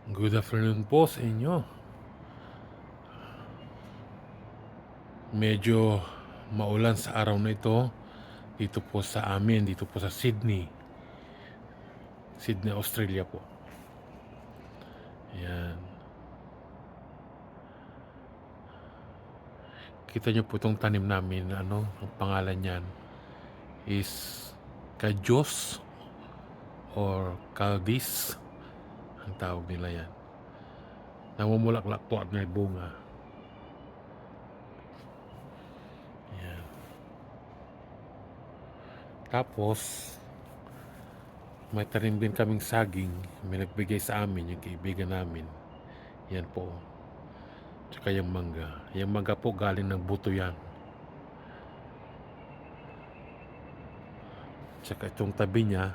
Good afternoon po sa inyo. Medyo maulan sa araw na ito dito po sa amin, dito po sa Sydney, Australia po. Yan. Kita nyo po itong tanim namin, ang pangalan niyan is Kajos or Caldis, ang tawag nila yan. Namumulaklak po at may bunga. Yan. Tapos, may tanim din kaming saging. May nagbigay sa amin, yung kaibigan namin. Yan po. Tsaka yung mangga. Yung mangga po galing ng buto yan. Tsaka itong tabi niya,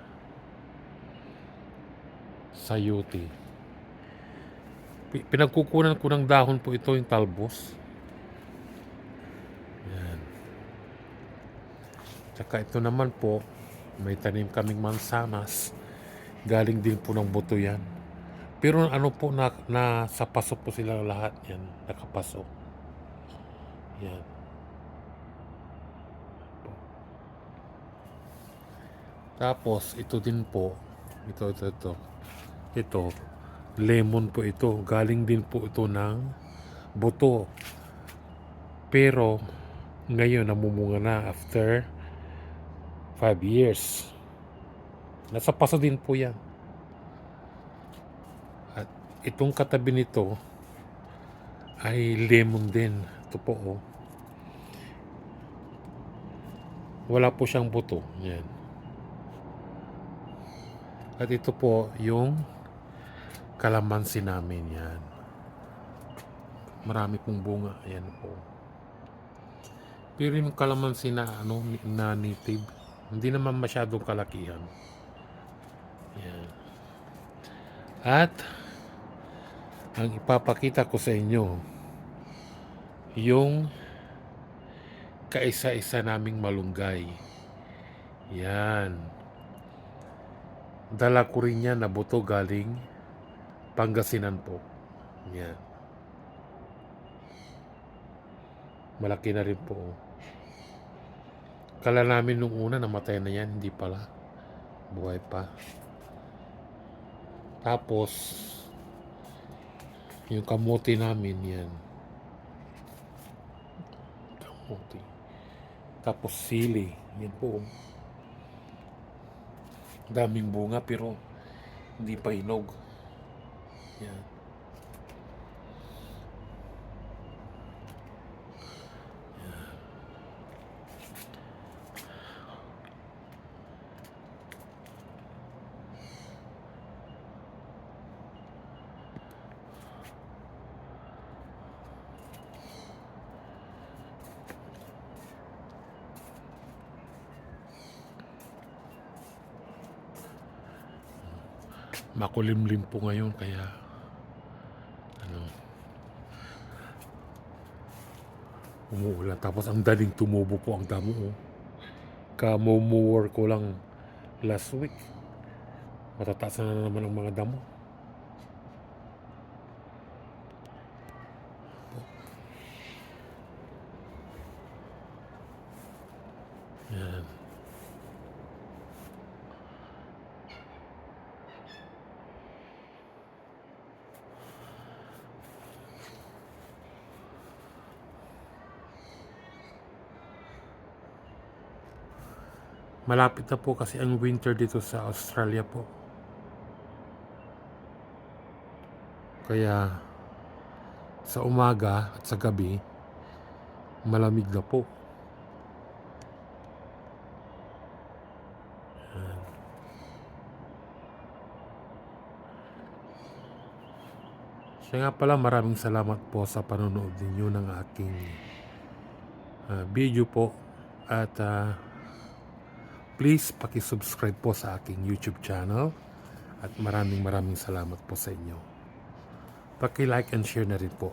sayuti. Pinagkukunan ko ng dahon po ito, yung talbos. Yan. Tsaka ito naman po, may tanim kaming mansanas. Galing din po ng buto yan. Pero ano po, sa pasok po sila lahat yan. Nakapasok. Yan. Tapos, ito din po. Ito, lemon po ito. Galing din po ito ng buto. Pero, ngayon, namumunga na after 5 years. Nasa paso din po yan. At itong katabi nito ay lemon din. Ito po, oh. Wala po siyang buto. Yan. At ito po yung kalamansi namin. Yan. Marami pong bunga. Yan po. Pero yung kalamansi na, na native, hindi naman masyadong kalakihan. Yan. At ang ipapakita ko sa inyo, yung kaisa-isa naming malunggay. Yan. Dala ko rin yan na buto galing Pangasinan po. Yan. Malaki na rin po. Kala namin nung una namatay na yan, hindi pala. Buhay pa. Tapos, yung kamote namin, yan. Kamote. Tapos sili. Yan po. Daming bunga pero hindi pa hinog. Yan. Makulimlim po ngayon kaya umuulan. Tapos ang daling tumubo po ang damo. Kamomower ko lang last week. Matataas na naman ang mga damo. Yan. Malapit na po kasi ang winter dito sa Australia po. Kaya sa umaga at sa gabi, malamig na po. Kaya nga pala, maraming salamat po sa panonood ninyo ng aking video po. At please paki-subscribe po sa aking YouTube channel. At maraming salamat po sa inyo. Paki-like and share na rin po.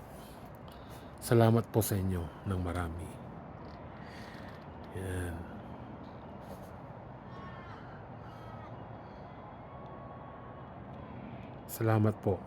Salamat po sa inyo ng marami. Yan. Salamat po.